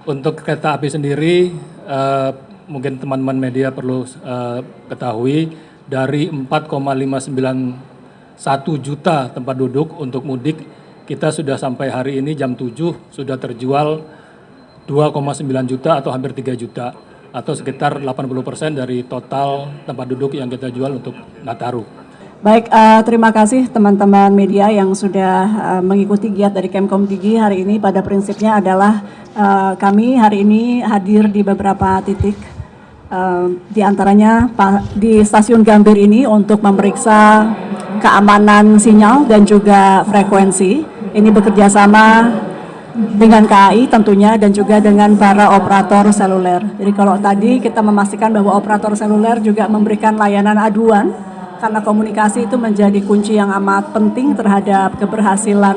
Untuk kereta api sendiri, mungkin teman-teman media perlu ketahui, dari 4,591 juta tempat duduk untuk mudik, kita sudah sampai hari ini jam 7 sudah terjual 2,9 juta atau hampir 3 juta, atau sekitar 80% dari total tempat duduk yang kita jual untuk Nataru. Baik, terima kasih teman-teman media yang sudah mengikuti giat dari Kemkom Digi hari ini. Pada prinsipnya adalah kami hari ini hadir di beberapa titik, di antaranya di stasiun Gambir ini untuk memeriksa keamanan sinyal dan juga frekuensi. Ini bekerja sama dengan KAI tentunya dan juga dengan para operator seluler. Jadi kalau tadi kita memastikan bahwa operator seluler juga memberikan layanan aduan, karena komunikasi itu menjadi kunci yang amat penting terhadap keberhasilan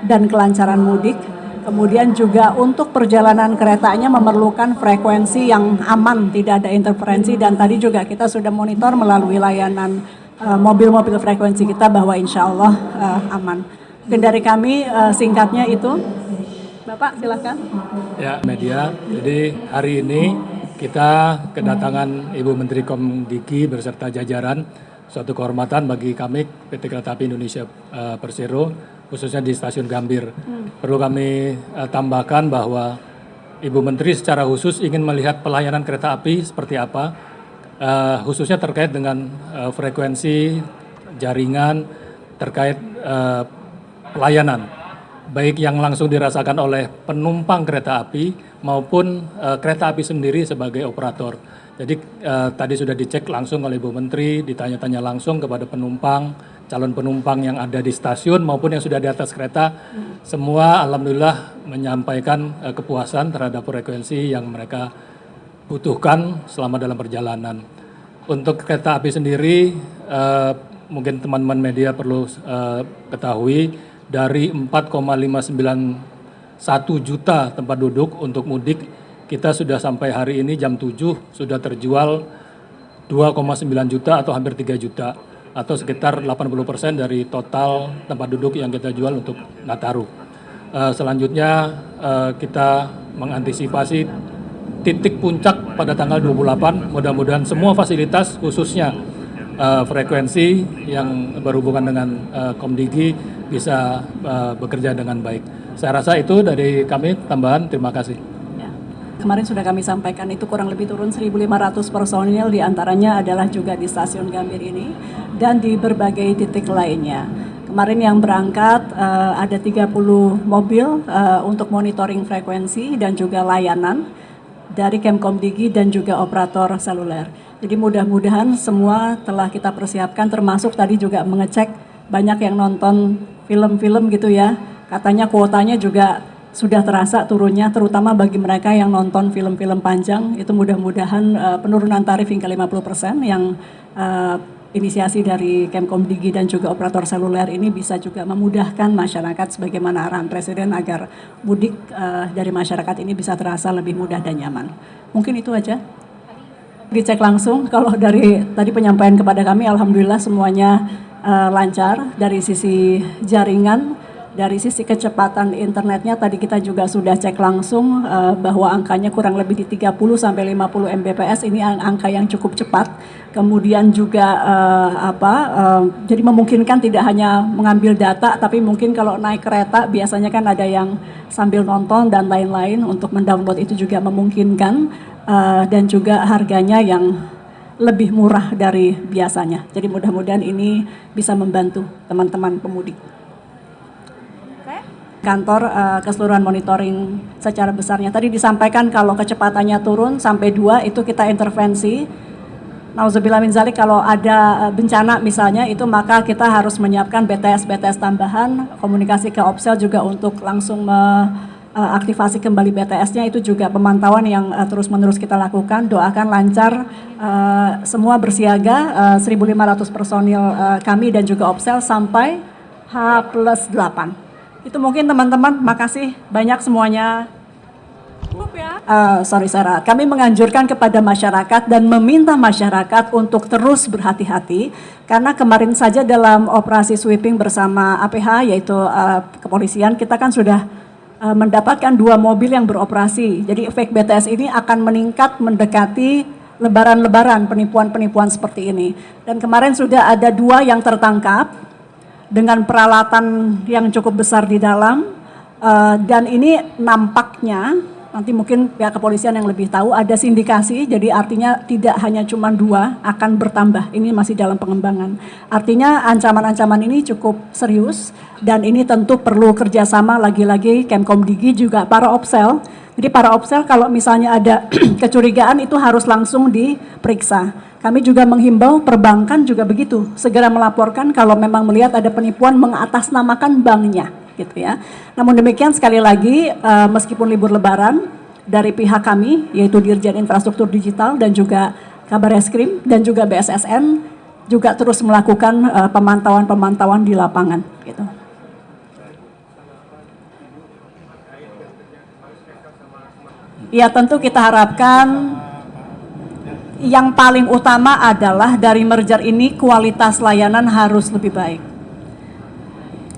dan kelancaran mudik. Kemudian juga untuk perjalanan keretanya memerlukan frekuensi yang aman, tidak ada interferensi, dan tadi juga kita sudah monitor melalui layanan mobil-mobil frekuensi kita bahwa insya Allah aman. Mungkin dari kami singkatnya itu, Bapak silakan. Ya, media. Jadi hari ini kita kedatangan Ibu Menteri Komdigi beserta jajaran. Suatu kehormatan bagi kami PT Kereta Api Indonesia Persero, khususnya di Stasiun Gambir. Perlu kami tambahkan bahwa Ibu Menteri secara khusus ingin melihat pelayanan kereta api seperti apa, khususnya terkait dengan frekuensi jaringan, terkait pelayanan, baik yang langsung dirasakan oleh penumpang kereta api maupun kereta api sendiri sebagai operator. Jadi tadi sudah dicek langsung oleh Ibu Menteri, ditanya-tanya langsung kepada penumpang, calon penumpang yang ada di stasiun maupun yang sudah di atas kereta, semua alhamdulillah menyampaikan kepuasan terhadap frekuensi yang mereka butuhkan selama dalam perjalanan. Untuk kereta api sendiri, mungkin teman-teman media perlu ketahui, dari 4,591 juta tempat duduk untuk mudik, kita sudah sampai hari ini jam 7 sudah terjual 2,9 juta atau hampir 3 juta, atau sekitar 80% dari total tempat duduk yang kita jual untuk Nataru. Selanjutnya kita mengantisipasi titik puncak pada tanggal 28, mudah-mudahan semua fasilitas khususnya frekuensi yang berhubungan dengan Komdigi bisa bekerja dengan baik. Saya rasa itu dari kami, tambahan, terima kasih. Kemarin sudah kami sampaikan itu kurang lebih turun 1.500 personil, diantaranya adalah juga di stasiun Gambir ini dan di berbagai titik lainnya. Kemarin yang berangkat ada 30 mobil untuk monitoring frekuensi dan juga layanan dari Kemkom Digi dan juga operator seluler. Jadi mudah-mudahan semua telah kita persiapkan, termasuk tadi juga mengecek banyak yang nonton film-film gitu ya. Katanya kuotanya juga sudah terasa turunnya, terutama bagi mereka yang nonton film-film panjang. Itu mudah-mudahan penurunan tarif hingga 50% yang inisiasi dari Kemkom Digi dan juga operator seluler ini bisa juga memudahkan masyarakat sebagaimana arahan Presiden agar mudik dari masyarakat ini bisa terasa lebih mudah dan nyaman. Mungkin itu aja. Dicek langsung, kalau dari tadi penyampaian kepada kami alhamdulillah semuanya lancar dari sisi jaringan. Dari sisi kecepatan internetnya tadi kita juga sudah cek langsung bahwa angkanya kurang lebih di 30 sampai 50 Mbps, ini angka yang cukup cepat. Kemudian juga jadi memungkinkan tidak hanya mengambil data, tapi mungkin kalau naik kereta biasanya kan ada yang sambil nonton dan lain-lain, untuk mendownload itu juga memungkinkan dan juga harganya yang lebih murah dari biasanya. Jadi mudah-mudahan ini bisa membantu teman-teman pemudik. Kantor keseluruhan monitoring secara besarnya. Tadi disampaikan kalau kecepatannya turun sampai 2 itu kita intervensi. Nauzubillah min zalik, kalau ada bencana misalnya itu maka kita harus menyiapkan BTS tambahan, komunikasi ke Opsel juga untuk langsung aktivasi kembali BTS-nya, itu juga pemantauan yang terus-menerus kita lakukan. Doakan lancar, semua bersiaga, 1.500 personil kami dan juga Opsel sampai H+8. Itu mungkin teman-teman, makasih banyak semuanya. Sorry Sarah, kami menganjurkan kepada masyarakat dan meminta masyarakat untuk terus berhati-hati, karena kemarin saja dalam operasi sweeping bersama APH yaitu kepolisian, kita kan sudah mendapatkan 2 mobil yang beroperasi. Jadi efek BTS ini akan meningkat mendekati lebaran-lebaran, penipuan-penipuan seperti ini. Dan kemarin sudah ada 2 yang tertangkap dengan peralatan yang cukup besar di dalam, dan ini nampaknya nanti mungkin pihak kepolisian yang lebih tahu, ada sindikasi, jadi artinya tidak hanya cuma 2, akan bertambah. Ini masih dalam pengembangan. Artinya ancaman-ancaman ini cukup serius, dan ini tentu perlu kerjasama lagi-lagi Kemkomdigi juga para Opsel. Jadi para Opsel kalau misalnya ada kecurigaan itu harus langsung diperiksa. Kami juga menghimbau perbankan juga begitu, segera melaporkan kalau memang melihat ada penipuan mengatasnamakan banknya. Gitu ya. Namun demikian sekali lagi meskipun libur lebaran dari pihak kami yaitu Dirjen Infrastruktur Digital dan juga Kabareskrim dan juga BSSN juga terus melakukan pemantauan-pemantauan di lapangan gitu. Ya tentu kita harapkan yang paling utama adalah dari merger ini kualitas layanan harus lebih baik.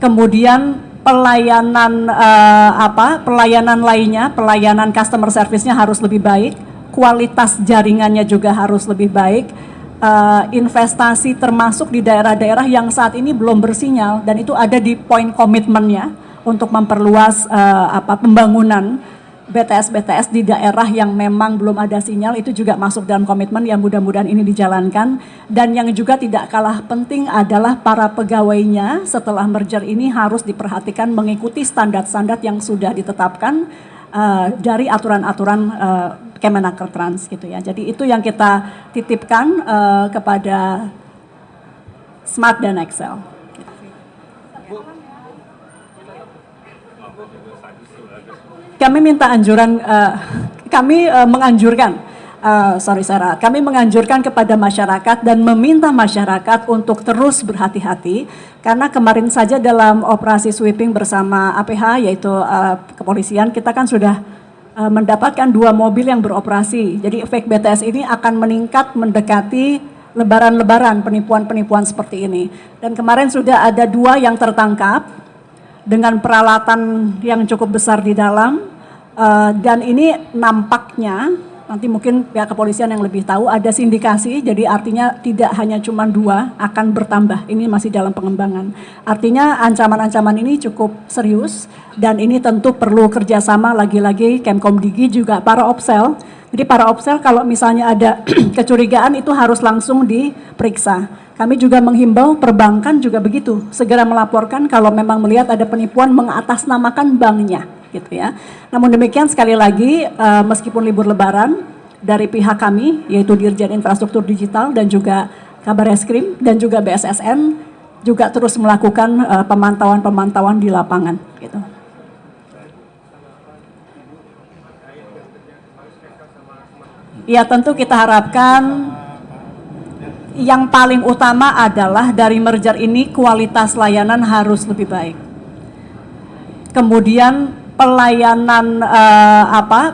Kemudian pelayanan pelayanan lainnya, pelayanan customer service-nya harus lebih baik, kualitas jaringannya juga harus lebih baik, investasi termasuk di daerah-daerah yang saat ini belum bersinyal dan itu ada di poin komitmennya untuk memperluas pembangunan BTS di daerah yang memang belum ada sinyal, itu juga masuk dalam komitmen yang mudah-mudahan ini dijalankan. Dan yang juga tidak kalah penting adalah para pegawainya setelah merger ini harus diperhatikan mengikuti standar-standar yang sudah ditetapkan dari aturan-aturan Kemenaker Trans gitu ya. Jadi itu yang kita titipkan kepada Smart dan Excel. Kami minta anjuran, kami menganjurkan kepada masyarakat dan meminta masyarakat untuk terus berhati-hati karena kemarin saja dalam operasi sweeping bersama APH yaitu kepolisian kita kan sudah mendapatkan 2 mobil yang beroperasi. Jadi efek BTS ini akan meningkat mendekati lebaran-lebaran, penipuan-penipuan seperti ini. Dan kemarin sudah ada 2 yang tertangkap dengan peralatan yang cukup besar di dalam. Dan ini nampaknya nanti mungkin pihak kepolisian yang lebih tahu ada sindikasi, jadi artinya tidak hanya cuma 2, akan bertambah. Ini masih dalam pengembangan. Artinya ancaman-ancaman ini cukup serius dan ini tentu perlu kerjasama lagi-lagi Kemkomdigi juga para Opsel. Jadi para Opsel kalau misalnya ada kecurigaan itu harus langsung diperiksa. Kami juga menghimbau perbankan juga begitu, segera melaporkan kalau memang melihat ada penipuan mengatasnamakan banknya. Gitu ya. Namun demikian sekali lagi meskipun libur lebaran dari pihak kami yaitu Dirjen Infrastruktur Digital dan juga Kabareskrim dan juga BSSN juga terus melakukan pemantauan-pemantauan di lapangan gitu. Ya tentu kita harapkan yang paling utama adalah dari merger ini kualitas layanan harus lebih baik. Kemudian pelayanan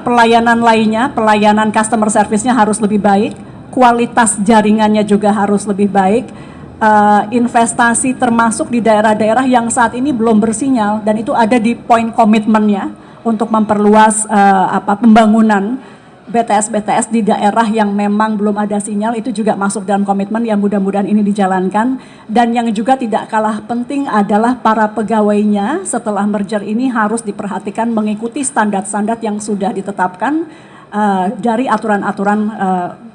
pelayanan lainnya, pelayanan customer service-nya harus lebih baik, kualitas jaringannya juga harus lebih baik, investasi termasuk di daerah-daerah yang saat ini belum bersinyal dan itu ada di poin komitmennya untuk memperluas pembangunan BTS di daerah yang memang belum ada sinyal, itu juga masuk dalam komitmen yang mudah-mudahan ini dijalankan. Dan yang juga tidak kalah penting adalah para pegawainya setelah merger ini harus diperhatikan mengikuti standar-standar yang sudah ditetapkan dari aturan-aturan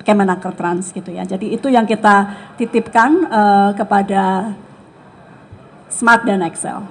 Kemenaker Trans gitu ya. Jadi itu yang kita titipkan kepada Smart dan Excel.